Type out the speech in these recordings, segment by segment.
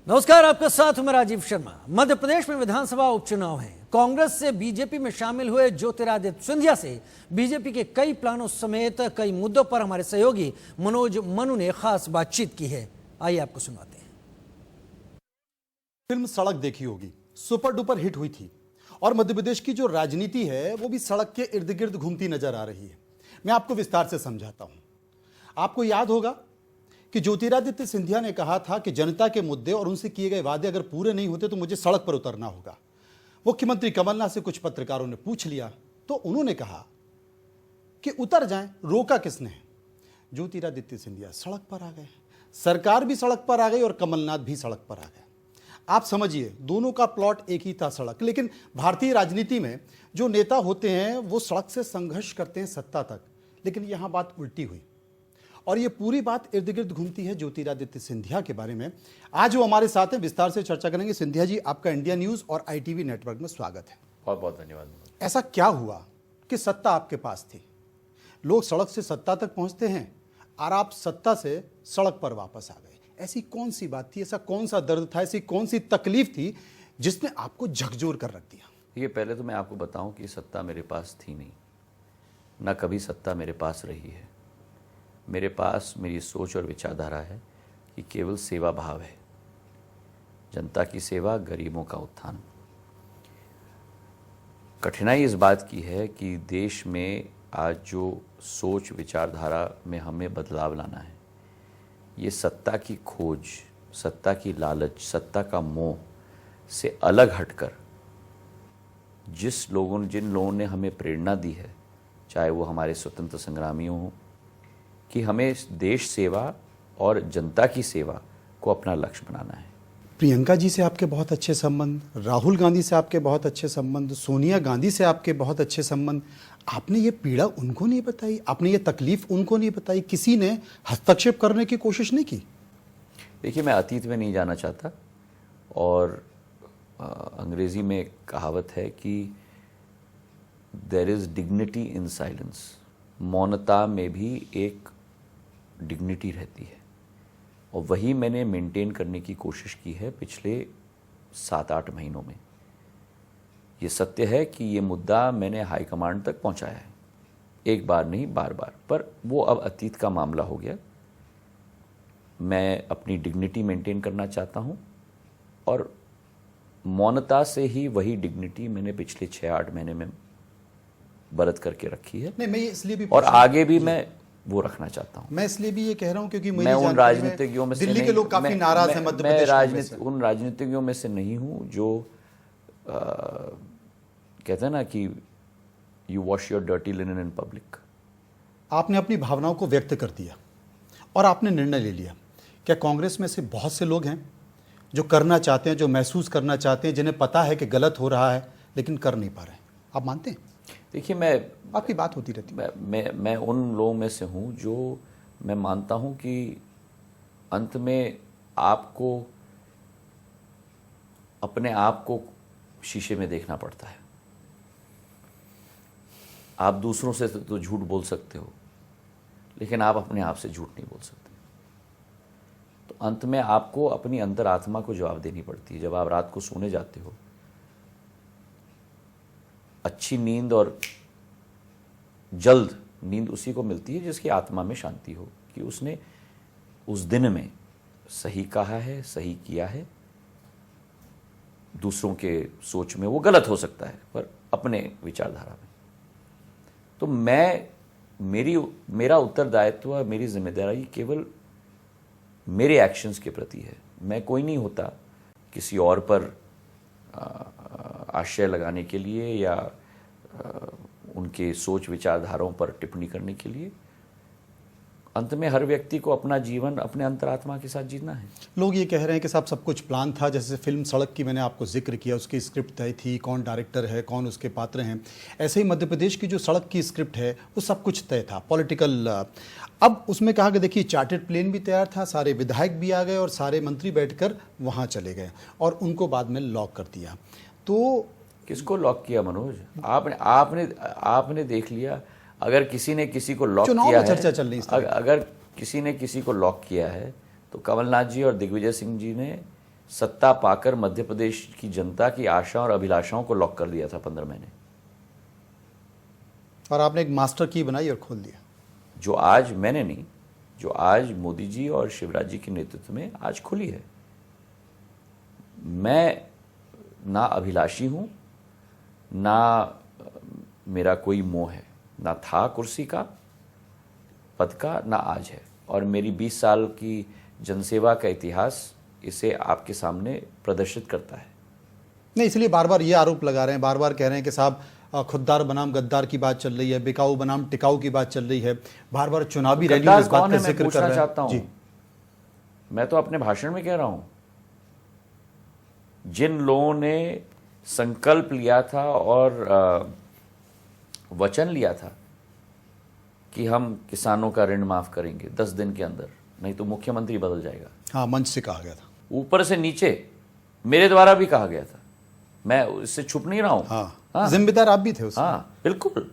नमस्कार, आपके साथ हूं मैं राजीव शर्मा। मध्य प्रदेश में विधानसभा उपचुनाव है। कांग्रेस से बीजेपी में शामिल हुए ज्योतिरादित्य सिंधिया से बीजेपी के कई प्लानों समेत कई मुद्दों पर हमारे सहयोगी मनोज मनु ने खास बातचीत की है। आइए आपको सुनाते हैं। फिल्म सड़क देखी होगी, सुपर डुपर हिट हुई थी और मध्य प्रदेश की जो राजनीति है वो भी सड़क के इर्द गिर्द घूमती नजर आ रही है। मैं आपको विस्तार से समझाता हूं। आपको याद होगा कि ज्योतिरादित्य सिंधिया ने कहा था कि जनता के मुद्दे और उनसे किए गए वादे अगर पूरे नहीं होते तो मुझे सड़क पर उतरना होगा। मुख्यमंत्री कमलनाथ से कुछ पत्रकारों ने पूछ लिया तो उन्होंने कहा कि उतर जाएं, रोका किसने? ज्योतिरादित्य सिंधिया सड़क पर आ गए, सरकार भी सड़क पर आ गई और कमलनाथ भी सड़क पर आ गए। आप समझिए, दोनों का प्लॉट एक ही था, सड़क। लेकिन भारतीय राजनीति में जो नेता होते हैं वो सड़क से संघर्ष करते हैं सत्ता तक, लेकिन यहां बात उल्टी हुई और ये पूरी बात इर्द गिर्द घूमती है ज्योतिरादित्य सिंधिया के बारे में। आज वो हमारे साथ हैं, विस्तार से चर्चा करेंगे। सिंधिया जी, आपका इंडिया न्यूज और ITV नेटवर्क में स्वागत है। बहुत बहुत धन्यवाद। ऐसा क्या हुआ कि सत्ता आपके पास थी? लोग सड़क से सत्ता तक पहुंचते हैं और आप सत्ता से सड़क पर वापस आ गए। ऐसी कौन सी बात थी, ऐसा कौन सा दर्द था, ऐसी कौन सी तकलीफ थी जिसने आपको झकझोर कर रख दिया? ये पहले तो मैं आपको बताऊं कि सत्ता मेरे पास थी नहीं, ना कभी सत्ता मेरे पास रही है। मेरे पास मेरी सोच और विचारधारा है कि केवल सेवा भाव है, जनता की सेवा, गरीबों का उत्थान। कठिनाई इस बात की है कि देश में आज जो सोच विचारधारा में हमें बदलाव लाना है, ये सत्ता की खोज, सत्ता की लालच, सत्ता का मोह से अलग हटकर जिन लोगों ने हमें प्रेरणा दी है, चाहे वो हमारे स्वतंत्र संग्रामियों हों, कि हमें देश सेवा और जनता की सेवा को अपना लक्ष्य बनाना है। प्रियंका जी से आपके बहुत अच्छे संबंध, राहुल गांधी से आपके बहुत अच्छे संबंध, सोनिया गांधी से आपके बहुत अच्छे संबंध। आपने ये पीड़ा उनको नहीं बताई, आपने ये तकलीफ उनको नहीं बताई, किसी ने हस्तक्षेप करने की कोशिश नहीं की? देखिए, मैं अतीत में नहीं जाना चाहता और अंग्रेजी में एक कहावत है कि there is dignity in silence. मौनता में भी एक डिग्निटी रहती है और वही मैंने मेंटेन करने की कोशिश की है पिछले 7-8 महीनों में। ये सत्य है कि ये मुद्दा मैंने हाईकमांड तक पहुंचाया है, एक बार नहीं, बार बार, पर वो अब अतीत का मामला हो गया। मैं अपनी डिग्निटी मेंटेन करना चाहता हूं और मौनता से ही वही डिग्निटी मैंने पिछले 6-8 महीने में बरत करके रखी है। नहीं, मैं ये इसलिए भी और आगे भी मैं वो रखना चाहता हूँ। मैं इसलिए भी ये कह रहा हूँ क्योंकि मैं उन राजनीतिज्ञों में से दिल्ली के लोग काफी नाराज हैं मध्य प्रदेश में। उन राजनीतिज्ञों में से नहीं हूँ जो कहते हैं ना कि you wash your dirty linen in public. आपने अपनी भावनाओं को व्यक्त कर दिया और आपने निर्णय ले लिया। क्या कांग्रेस में से बहुत से लोग हैं जो करना चाहते हैं, जो महसूस करना चाहते हैं, जिन्हें पता है कि गलत हो रहा है लेकिन कर नहीं पा रहे हैं? आप मानते हैं? देखिए, आपकी बात होती रहती है। मैं उन लोगों में से हूँ जो मैं मानता हूँ कि अंत में आपको अपने आप को शीशे में देखना पड़ता है। आप दूसरों से तो झूठ बोल सकते हो, लेकिन आप अपने आप से झूठ नहीं बोल सकते। तो अंत में आपको अपनी अंतरात्मा को जवाब देनी पड़ती है। जब आप रात को सोने जाते हो, अच्छी नींद और जल्द नींद उसी को मिलती है जिसकी आत्मा में शांति हो कि उसने उस दिन में सही कहा है, सही किया है। दूसरों के सोच में वो गलत हो सकता है, पर अपने विचारधारा में। तो मेरा उत्तरदायित्व, मेरी जिम्मेदारी केवल मेरे एक्शंस के प्रति है। मैं कोई नहीं होता किसी और पर आश्रय लगाने के लिए या उनके सोच विचारधाराओं पर टिप्पणी करने के लिए। अंत में हर व्यक्ति को अपना जीवन अपने अंतरात्मा के साथ जीना है। लोग ये कह रहे हैं कि साहब सब कुछ प्लान था। जैसे फिल्म सड़क की मैंने आपको जिक्र किया, उसकी स्क्रिप्ट तय थी, कौन डायरेक्टर है, कौन उसके पात्र हैं। ऐसे ही मध्य प्रदेश की जो सड़क की स्क्रिप्ट है वो सब कुछ तय था, पॉलिटिकल। अब उसमें कहा कि देखिए, चार्टर्ड प्लेन भी तैयार था, सारे विधायक भी आ गए और सारे मंत्री बैठकर वहाँ चले गए और उनको बाद में लॉक कर दिया। तो किसको लॉक किया मनोज? आपने देख लिया। अगर किसी ने किसी को लॉक किया है, चर्चा चल रही है, अगर किसी ने किसी को लॉक किया है तो कमलनाथ जी और दिग्विजय सिंह जी ने सत्ता पाकर मध्य प्रदेश की जनता की आशा और अभिलाषाओं को लॉक कर दिया था 15 महीने, और आपने एक मास्टर की बनाई और खोल दिया। जो आज मैंने नहीं, जो आज मोदी जी और शिवराज जी के नेतृत्व में आज खुली है। मैं ना अभिलाषी हूं, ना मेरा कोई मोह है, ना था कुर्सी का, पद का, ना आज है। और मेरी 20 साल की जनसेवा का इतिहास इसे आपके सामने प्रदर्शित करता है। नहीं, इसलिए बार बार ये आरोप लगा रहे हैं, बार बार कह रहे हैं कि साहब खुददार बनाम गद्दार की बात चल रही है, बिकाऊ बनाम टिकाऊ की बात चल रही है, बार बार चुनावी रैली में इस बात का जिक्र कर रहे हैं। चाहता हूं, मैं तो अपने भाषण में कह रहा हूं, जिन लोगों ने संकल्प लिया था और वचन लिया था कि हम किसानों का ऋण माफ करेंगे 10 दिन के अंदर, नहीं तो मुख्यमंत्री बदल जाएगा। हाँ, मंच से कहा गया था, ऊपर से नीचे मेरे द्वारा भी कहा गया था, मैं इससे छुप नहीं रहा हूं। हाँ, जिम्मेदार आप भी थे उसमें। हाँ बिल्कुल,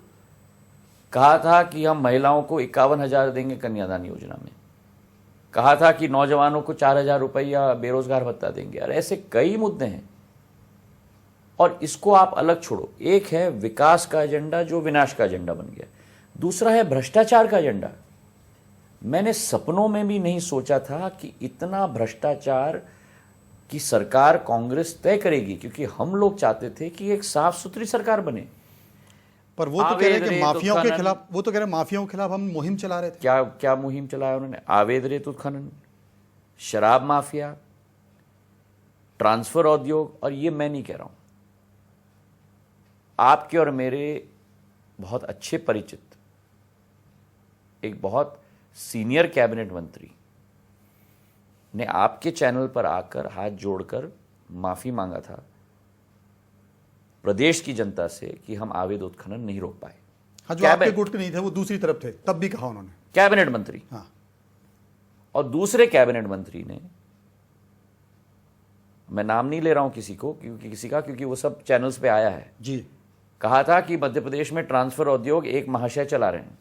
कहा था कि हम महिलाओं को 51,000 देंगे कन्यादान योजना में, कहा था कि नौजवानों को 4,000 रुपया बेरोजगार भत्ता देंगे। और ऐसे कई मुद्दे हैं, और इसको आप अलग छोड़ो। एक है विकास का एजेंडा जो विनाश का एजेंडा बन गया, दूसरा है भ्रष्टाचार का एजेंडा। मैंने सपनों में भी नहीं सोचा था कि इतना भ्रष्टाचार की सरकार कांग्रेस तय करेगी, क्योंकि हम लोग चाहते थे कि एक साफ सुथरी सरकार बने। पर वो तो कह रहे कि माफियाओं के खिलाफ, वो तो कह रहे माफियाओं के खिलाफ हम मुहिम चला रहे थे। क्या मुहिम चलाया उन्होंने? अवैध रेत उत्खनन, शराब माफिया, ट्रांसफर उद्योग। और ये मैं नहीं कह रहा हूं, आपके और मेरे बहुत अच्छे परिचित एक बहुत सीनियर कैबिनेट मंत्री ने आपके चैनल पर आकर हाथ जोड़कर माफी मांगा था प्रदेश की जनता से कि हम अवैध उत्खनन नहीं रोक पाए। हाँ, जो आपके गुट के नहीं थे वो दूसरी तरफ थे, तब भी कहा उन्होंने, कैबिनेट मंत्री। हाँ, और दूसरे कैबिनेट मंत्री ने, मैं नाम नहीं ले रहा हूं क्योंकि वो सब चैनल्स पे आया है जी, कहा था कि मध्य प्रदेश में ट्रांसफर उद्योग एक महाशय चला रहे हैं,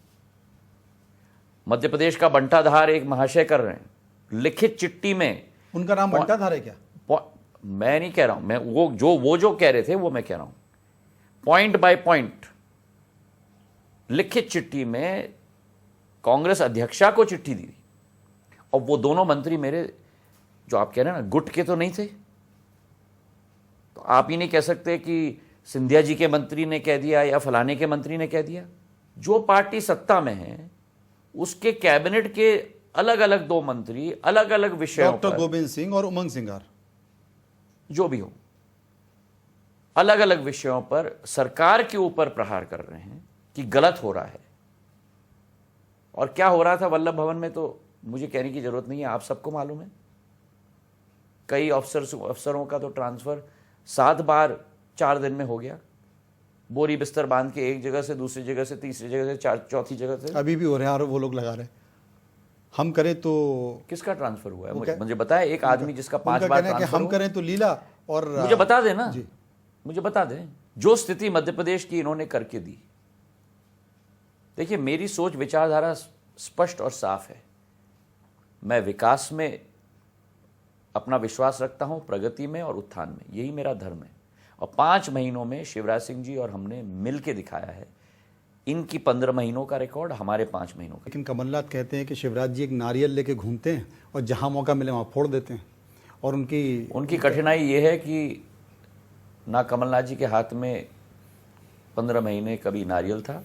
मध्य प्रदेश का बंटाधार एक महाशय कर रहे हैं। लिखित चिट्ठी में उनका नाम बंटाधार है क्या? मैं नहीं कह रहा हूं, मैं वो जो कह रहे थे वो मैं कह रहा हूं, पॉइंट बाय पॉइंट लिखित चिट्ठी में कांग्रेस अध्यक्षा को चिट्ठी दी। और वो दोनों मंत्री मेरे, जो आप कह रहे हैं ना, गुट के तो नहीं थे। तो आप ही नहीं कह सकते कि सिंधिया जी के मंत्री ने कह दिया या फलाने के मंत्री ने कह दिया। जो पार्टी सत्ता में है उसके कैबिनेट के अलग अलग 2 मंत्री अलग अलग विषयों पर, डॉक्टर गोविंद सिंह और उमंग सिंगार, जो भी हो, अलग अलग विषयों पर सरकार के ऊपर प्रहार कर रहे हैं कि गलत हो रहा है। और क्या हो रहा था वल्लभ भवन में तो मुझे कहने की जरूरत नहीं है, आप सबको मालूम है। कई अफसरों का तो ट्रांसफर 7 बार 4 दिन में हो गया, बोरी बिस्तर बांध के एक जगह से दूसरी जगह से तीसरी जगह से चौथी जगह से। अभी भी हो रहे हैं, और वो लोग लगा रहे हैं। हम करें तो किसका ट्रांसफर हुआ है मुझे बताए, एक आदमी जिसका 5 बार ट्रांसफर। हम करें तो लीला, और मुझे बता दें ना, मुझे बता दें जो स्थिति मध्य प्रदेश की इन्होंने करके दी। देखिए, मेरी सोच विचारधारा स्पष्ट और साफ है। मैं विकास में अपना विश्वास रखता हूं, प्रगति में और उत्थान में, यही मेरा धर्म है। और 5 महीनों में शिवराज सिंह जी और हमने मिलके दिखाया है। इनकी 15 महीनों का रिकॉर्ड, हमारे 5 महीनों का। लेकिन कमलनाथ कहते हैं कि शिवराज जी एक नारियल लेके घूमते हैं और जहां मौका मिले वहां फोड़ देते हैं। और उनकी कठिनाई ये है कि ना कमलनाथ जी के हाथ में 15 महीने कभी नारियल था,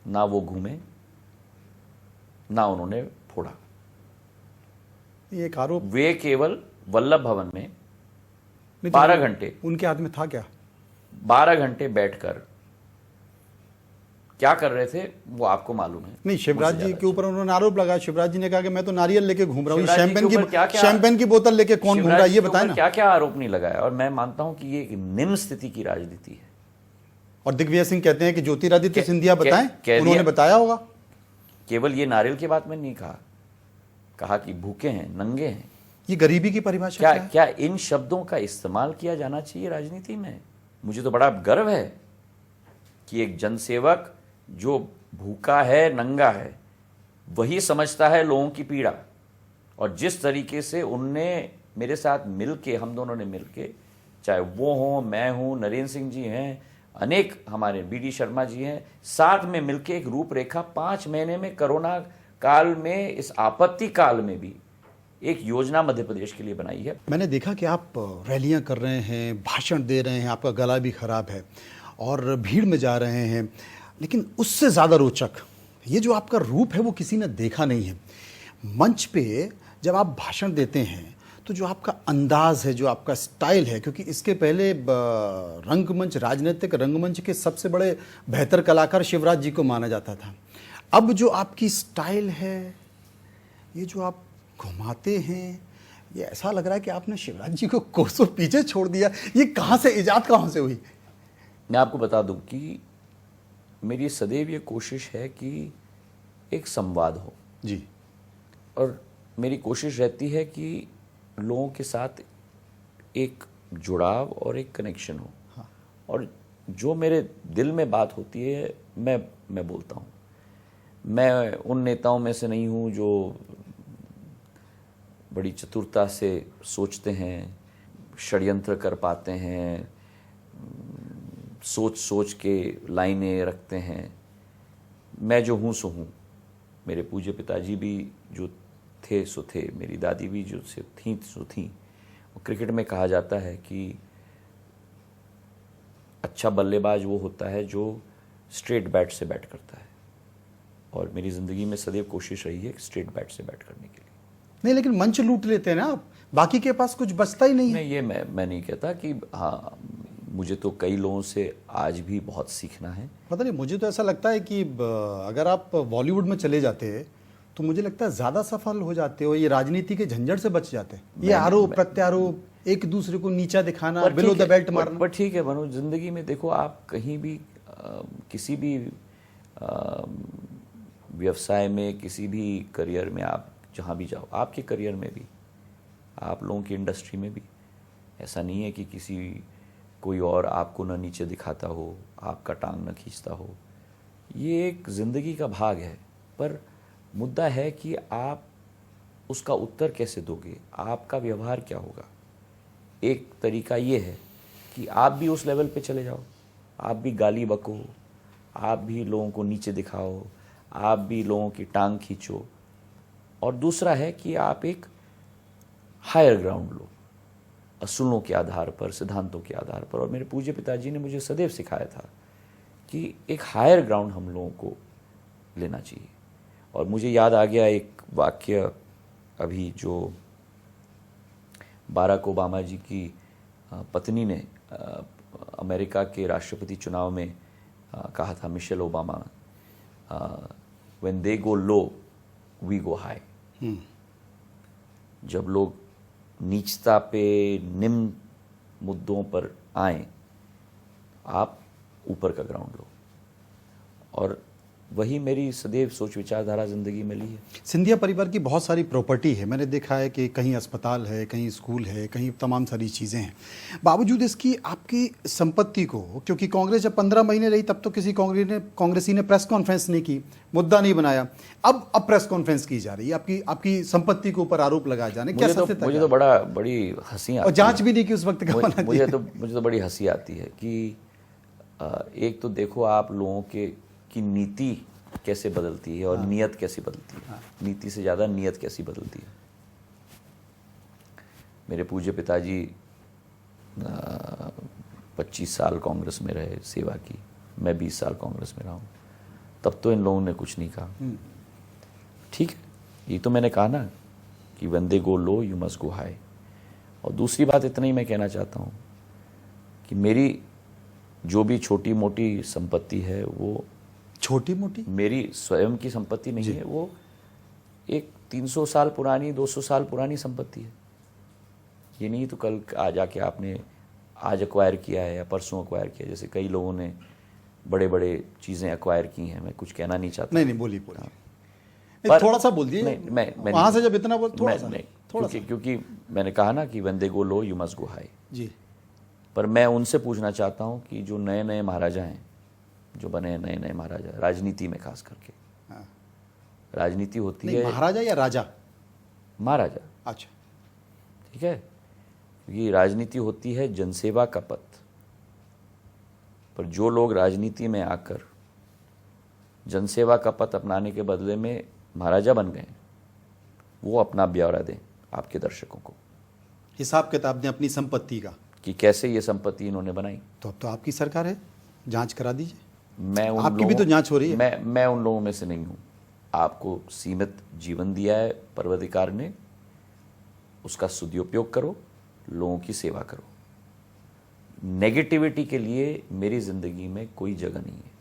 ना वो घूमे, ना उन्होंने फोड़ा। एक आरोप, वे केवल वल्लभ भवन में 12 घंटे, उनके हाथ में था क्या? 12 घंटे बैठकर क्या कर रहे थे वो आपको मालूम है। नहीं, शिवराज जी के ऊपर उन्होंने आरोप लगाया। शिवराज जी ने कहा कि मैं तो नारियल लेके घूम रहा हूँ, शैंपेन की बोतल लेके कौन घूम रहा है, ये बताएं ना। क्या क्या आरोप नहीं लगाया। और मैं मानता हूं कि ये एक निम्न स्थिति की राजनीति है। और दिग्विजय सिंह कहते हैं कि ज्योतिरादित्य सिंधिया बताएं, उन्होंने बताया होगा। केवल ये नारियल की बात में नहीं कहा कि भूखे हैं, नंगे हैं। ये गरीबी की परिभाषा क्या इन शब्दों का इस्तेमाल किया जाना चाहिए राजनीति में? मुझे तो बड़ा गर्व है कि एक जनसेवक जो भूखा है, नंगा है, वही समझता है लोगों की पीड़ा। और जिस तरीके से उनने मेरे साथ मिल के, हम दोनों ने मिल के, चाहे वो हों, मैं हूं, नरेंद्र सिंह जी हैं, अनेक हमारे BD शर्मा जी हैं, साथ में मिलके एक रूपरेखा 5 महीने में, कोरोना काल में, इस आपत्ति काल में भी एक योजना मध्य प्रदेश के लिए बनाई है। मैंने देखा कि आप रैलियां कर रहे हैं, भाषण दे रहे हैं, आपका गला भी खराब है और भीड़ में जा रहे हैं, लेकिन उससे ज़्यादा रोचक ये जो आपका रूप है वो किसी ने देखा नहीं है। मंच पे जब आप भाषण देते हैं तो जो आपका अंदाज है, जो आपका स्टाइल है, क्योंकि इसके पहले रंगमंच, राजनीतिक रंगमंच के सबसे बड़े बेहतर कलाकार शिवराज जी को माना जाता था। अब जो आपकी स्टाइल है, ये जो आप घुमाते हैं, ये ऐसा लग रहा है कि आपने शिवराज जी को कोसों पीछे छोड़ दिया। ये कहाँ से, इजाद कहाँ से हुई? मैं आपको बता दूं कि मेरी सदैव ये कोशिश है कि एक संवाद हो जी। और मेरी कोशिश रहती है कि लोगों के साथ एक जुड़ाव और एक कनेक्शन हो। हाँ। और जो मेरे दिल में बात होती है मैं बोलता हूँ। मैं उन नेताओं में से नहीं हूँ जो बड़ी चतुरता से सोचते हैं, षड्यंत्र कर पाते हैं, सोच सोच के लाइनें रखते हैं। मैं जो हूँ सो हूँ। मेरे पूज्य पिताजी भी जो थे सो थे, मेरी दादी भी जो थी सो थी। और क्रिकेट में कहा जाता है कि अच्छा बल्लेबाज वो होता है जो स्ट्रेट बैट से बैट करता है, और मेरी ज़िंदगी में सदैव कोशिश रही है स्ट्रेट बैट से बैट करने के लिए। नहीं, लेकिन मंच लूट लेते हैं ना आप, बाकी के पास कुछ बचता ही नहीं है। नहीं, ये मैं नहीं कहता कि हाँ, मुझे तो कई लोगों से आज भी बहुत सीखना है। पता नहीं, मुझे तो ऐसा लगता है कि अगर आप बॉलीवुड में चले जाते हैं तो मुझे लगता है ज़्यादा सफल हो जाते हो, ये राजनीति के झंझट से बच जाते हैं। ये आरोप प्रत्यारोप, एक दूसरे को नीचा दिखाना, बिलो द बेल्ट मारना। पर ठीक है मनोज, जिंदगी में देखो, आप कहीं भी किसी भी व्यवसाय में, किसी भी करियर में, आप जहाँ भी जाओ, आपके करियर में भी, आप लोगों की इंडस्ट्री में भी, ऐसा नहीं है कि किसी कोई और आपको न नीचे दिखाता हो, आपका टांग न खींचता हो। ये एक ज़िंदगी का भाग है। पर मुद्दा है कि आप उसका उत्तर कैसे दोगे, आपका व्यवहार क्या होगा। एक तरीका ये है कि आप भी उस लेवल पे चले जाओ, आप भी गाली बको, आप भी लोगों को नीचे दिखाओ, आप भी लोगों की टांग खींचो। और दूसरा है कि आप एक हायर ग्राउंड लो, असूलों के आधार पर, सिद्धांतों के आधार पर। और मेरे पूज्य पिताजी ने मुझे सदैव सिखाया था कि एक हायर ग्राउंड हम लोगों को लेना चाहिए। और मुझे याद आ गया एक वाक्य अभी, जो बाराक ओबामा जी की पत्नी ने अमेरिका के राष्ट्रपति चुनाव में कहा था, Michelle Obama, when they go low we go high. जब लोग नीचता पे, निम्न मुद्दों पर आए, आप ऊपर का ग्राउंड लो। और वही मेरी सदैव सोच विचारधारा जिंदगी में ली है। सिंधिया परिवार की बहुत सारी प्रॉपर्टी है, मैंने देखा है कि कहीं अस्पताल है, कहीं स्कूल है, कहीं तमाम सारी चीज़ें हैं। बावजूद इसकी आपकी संपत्ति को, क्योंकि कांग्रेस जब 15 महीने रही तब तो किसी कांग्रेसी ने प्रेस कॉन्फ्रेंस नहीं की, मुद्दा नहीं बनाया। अब प्रेस कॉन्फ्रेंस की जा रही है आपकी संपत्ति के ऊपर आरोप लगाए जाने। क्या मुझे तो बड़ी हंसी आती है। और जांच भी नहीं की उस वक्त का होना चाहिए। मुझे तो बड़ी हंसी आती है कि एक तो देखो आप लोगों की नीति कैसे बदलती है और नीयत कैसी बदलती है। नीति से ज़्यादा नीयत कैसी बदलती है। मेरे पूज्य पिताजी 25 साल कांग्रेस में रहे, सेवा की। मैं 20 साल कांग्रेस में रहा हूँ। तब तो इन लोगों ने कुछ नहीं कहा। ठीक है, ये तो मैंने कहा ना कि when they go low you must go high। और दूसरी बात इतना ही मैं कहना चाहता हूँ कि मेरी जो भी छोटी मोटी संपत्ति है, वो छोटी मोटी मेरी स्वयं की संपत्ति नहीं है, वो एक 300 साल पुरानी, 200 साल पुरानी संपत्ति है। ये नहीं तो कल आ जाके आपने आज एक्वायर किया है या परसों एक्वायर किया। जैसे कई लोगों ने बड़े बड़े चीज़ें एक्वायर की हैं। मैं कुछ कहना नहीं चाहता। नहीं, बोलिए। थोड़ा सा बोल दिए। मैं वहाँ से जब इतना बोल, थोड़ा सा क्योंकि मैंने कहा ना कि when they go low you must go high। जी। पर मैं उनसे पूछना चाहता हूँ कि जो नए नए महाराजा हैं, जो बने हैं नए नए महाराजा, राजनीति में खास करके, राजनीति होती है महाराजा या राजा? महाराजा। अच्छा। ठीक है, क्योंकि राजनीति होती है जनसेवा का पथ। पर जो लोग राजनीति में आकर जनसेवा का पथ अपनाने के बदले में महाराजा बन गए, वो अपना ब्यौरा दें आपके दर्शकों को, हिसाब किताब दें अपनी संपत्ति का कि कैसे ये संपत्ति इन्होंने बनाई। तो अब तो आपकी सरकार है, जांच करा दीजिए। मैं उन आपकी भी लोगों- तो जांच हो रही है। मैं उन लोगों में से नहीं हूं। आपको सीमित जीवन दिया है पर्वतिकार ने, उसका सदुपयोग करो, लोगों की सेवा करो। नेगेटिविटी के लिए मेरी जिंदगी में कोई जगह नहीं है।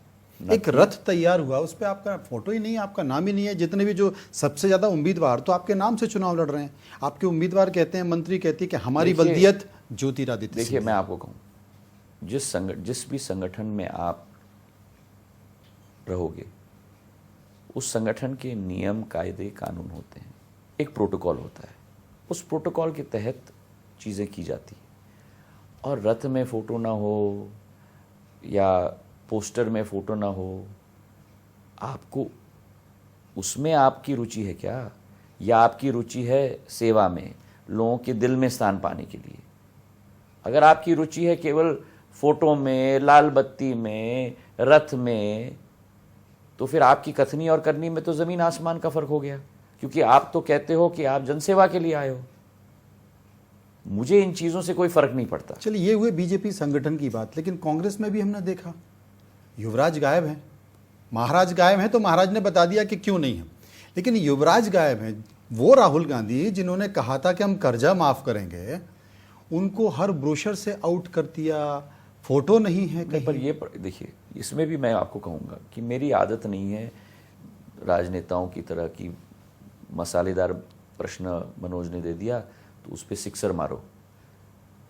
एक रथ तैयार हुआ, उस पर आपका फोटो ही नहीं है, आपका नाम ही नहीं है। जितने भी जो सबसे ज्यादा उम्मीदवार तो आपके नाम से चुनाव लड़ रहे हैं। आपके उम्मीदवार कहते हैं, मंत्री कहती है कि हमारी देखिए- बल्दियत ज्योतिरादित्य देखिए, सिंधिया। मैं आपको कहूं, जिस भी संगठन में आप रहोगे, उस संगठन के नियम, कायदे, कानून होते हैं, एक प्रोटोकॉल होता है। उस प्रोटोकॉल के तहत चीज़ें की जाती हैं। और रथ में फ़ोटो ना हो या पोस्टर में फ़ोटो ना हो, आपको उसमें आपकी रुचि है क्या, या आपकी रुचि है सेवा में, लोगों के दिल में स्थान पाने के लिए? अगर आपकी रुचि है केवल फ़ोटो में, लाल बत्ती में, रथ में, तो फिर आपकी कथनी और करनी में तो ज़मीन आसमान का फ़र्क हो गया। क्योंकि आप तो कहते हो कि आप जनसेवा के लिए आए हो। मुझे इन चीज़ों से कोई फ़र्क नहीं पड़ता। चलिए, ये हुए बीजेपी संगठन की बात, लेकिन कांग्रेस में भी हमने देखा युवराज गायब हैं, महाराज गायब हैं, तो महाराज ने बता दिया कि क्यों नहीं है। लेकिन युवराज गायब हैं, वो राहुल गांधी जिन्होंने कहा था कि हम कर्जा माफ करेंगे, उनको हर ब्रोशर से आउट कर दिया, फोटो नहीं है कहीं। पर ये देखिए, इसमें भी मैं आपको कहूँगा कि मेरी आदत नहीं है राजनेताओं की तरह की मसालेदार प्रश्न मनोज ने दे दिया तो उस पर सिक्सर मारो।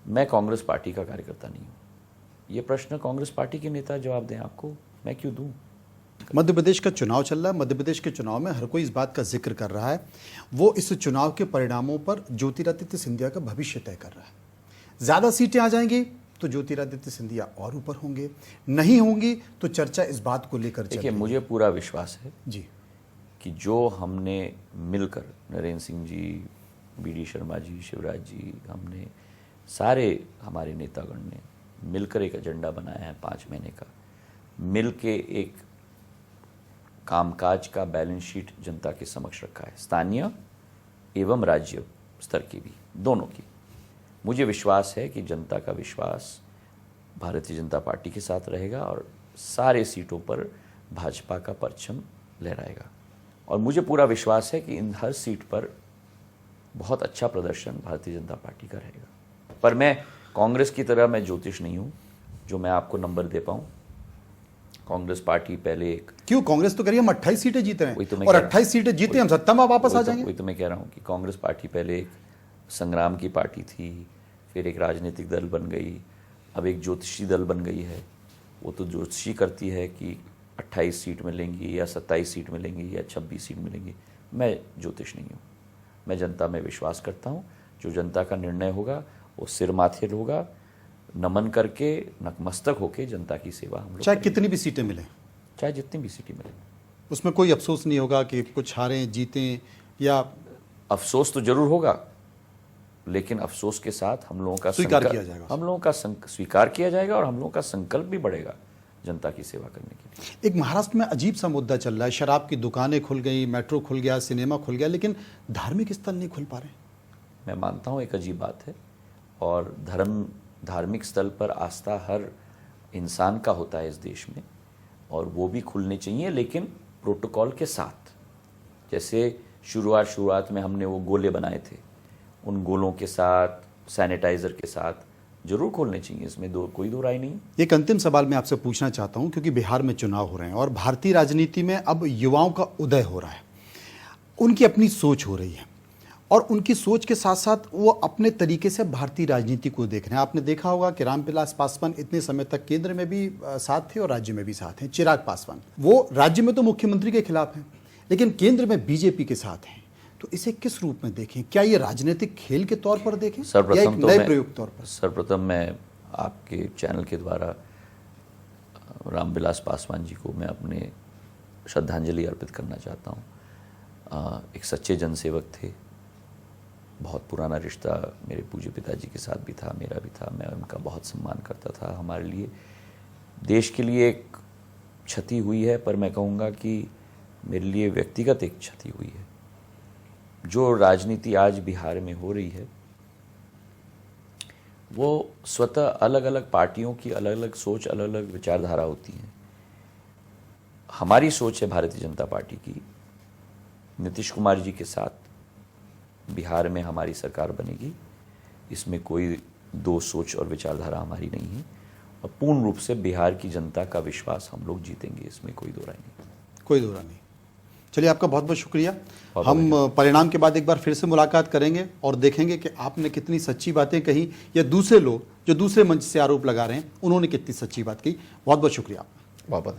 मैं कांग्रेस पार्टी का कार्यकर्ता नहीं हूँ। ये प्रश्न कांग्रेस पार्टी के नेता जवाब दें आपको, मैं क्यों दूँ? मध्य प्रदेश का चुनाव चल रहा है। मध्य प्रदेश के चुनाव में हर कोई इस बात का जिक्र कर रहा है, वो इस चुनाव के परिणामों पर ज्योतिरादित्य सिंधिया का भविष्य तय कर रहा है। ज़्यादा सीटें आ जाएंगी तो ज्योतिरादित्य सिंधिया और ऊपर होंगे, नहीं होंगी तो चर्चा इस बात को लेकर देखिए, मुझे पूरा विश्वास है जी कि जो हमने मिलकर, नरेंद्र सिंह जी, BD शर्मा जी, शिवराज जी, हमने सारे हमारे नेतागण ने मिलकर एक एजेंडा बनाया है 5 महीने का, मिल के एक कामकाज का बैलेंस शीट जनता के समक्ष रखा है, स्थानीय एवं राज्य स्तर की भी, दोनों की। मुझे विश्वास है कि जनता का विश्वास भारतीय जनता पार्टी के साथ रहेगा और सारे सीटों पर भाजपा का परचम लहराएगा। और मुझे पूरा विश्वास है कि इन हर सीट पर बहुत अच्छा प्रदर्शन भारतीय जनता पार्टी का रहेगा। पर मैं कांग्रेस की तरह मैं ज्योतिष नहीं हूँ जो मैं आपको नंबर दे पाऊँ। कांग्रेस पार्टी पहले एक, क्यों? कांग्रेस तो करिए हम 28 सीटें जीते वही तो हैं मैं और कह रहा हूं। 28 सीटें जीते हम सत्ता में वापस आ जाएंगे। वही तो मैं कह रहा हूँ कि कांग्रेस पार्टी पहले एक संग्राम की पार्टी थी, फिर एक राजनीतिक दल बन गई, अब एक ज्योतिषी दल बन गई है। वो तो ज्योतिषी करती है कि 28 सीट मिलेंगी या 27 सीट मिलेंगी या 26 सीट मिलेंगी। मैं ज्योतिष नहीं हूँ, मैं जनता में विश्वास करता हूँ। जो जनता का निर्णय होगा वो सिर माथे होगा, नमन करके, नतमस्तक होके जनता की सेवा हम लोग चाहे करेंगे। कितनी भी सीटें मिलें, चाहे जितनी भी सीटें मिलें। उसमें कोई अफसोस नहीं होगा कि कुछ हारें जीतें, या अफसोस तो जरूर होगा, लेकिन अफसोस के साथ हम लोगों का स्वीकार संकल्प- किया जाएगा। हम लोगों का स्वीकार किया जाएगा और हम लोगों का संकल्प भी बढ़ेगा जनता की सेवा करने के लिए। एक महाराष्ट्र में अजीब सा मुद्दा चल रहा है, शराब की दुकानें खुल गई, मेट्रो खुल गया, सिनेमा खुल गया, लेकिन धार्मिक स्थल नहीं खुल पा रहे। मैं मानता हूँ एक अजीब बात है, और धार्मिक स्थल पर आस्था हर इंसान का होता है इस देश में, और वो भी खुलने चाहिए, लेकिन प्रोटोकॉल के साथ। जैसे शुरुआत में हमने वो गोले बनाए थे, उन गोलों के साथ, सैनिटाइज़र के साथ जरूर खोलने चाहिए, इसमें कोई दो राय नहीं। एक अंतिम सवाल मैं आपसे पूछना चाहता हूं, क्योंकि बिहार में चुनाव हो रहे हैं और भारतीय राजनीति में अब युवाओं का उदय हो रहा है, उनकी अपनी सोच हो रही है, और उनकी सोच के साथ साथ वो अपने तरीके से भारतीय राजनीति को देख रहे हैं। आपने देखा होगा कि रामविलास पासवान इतने समय तक केंद्र में भी साथ थे और राज्य में भी साथ हैं। चिराग पासवान, वो राज्य में तो मुख्यमंत्री के खिलाफ हैं, लेकिन केंद्र में बीजेपी के साथ हैं। तो इसे किस रूप में देखें? क्या ये राजनीतिक खेल के तौर पर देखें या एक नए प्रयोग तौर पर? सर्वप्रथम मैं आपके चैनल के द्वारा रामविलास पासवान जी को मैं अपने श्रद्धांजलि अर्पित करना चाहता हूँ। एक सच्चे जनसेवक थे, बहुत पुराना रिश्ता मेरे पूज्य पिताजी के साथ भी था, मेरा भी था। मैं उनका बहुत सम्मान करता था। हमारे लिए देश के लिए एक क्षति हुई है, पर मैं कहूँगा कि मेरे लिए व्यक्तिगत एक क्षति हुई है। जो राजनीति आज बिहार में हो रही है वो स्वतः अलग अलग पार्टियों की अलग अलग सोच, अलग अलग विचारधारा होती है। हमारी सोच है भारतीय जनता पार्टी की, नीतीश कुमार जी के साथ बिहार में हमारी सरकार बनेगी। इसमें कोई दो सोच और विचारधारा हमारी नहीं है, और पूर्ण रूप से बिहार की जनता का विश्वास हम लोग जीतेंगे, इसमें कोई दो राय नहीं। कोई दो राय नहीं। चलिए, आपका बहुत बहुत शुक्रिया। बहुत हम परिणाम के बाद एक बार फिर से मुलाकात करेंगे और देखेंगे कि आपने कितनी सच्ची बातें कही, या दूसरे लोग जो दूसरे मंच से आरोप लगा रहे हैं उन्होंने कितनी सच्ची बात कही। बहुत बहुत शुक्रिया। बहुत बहुत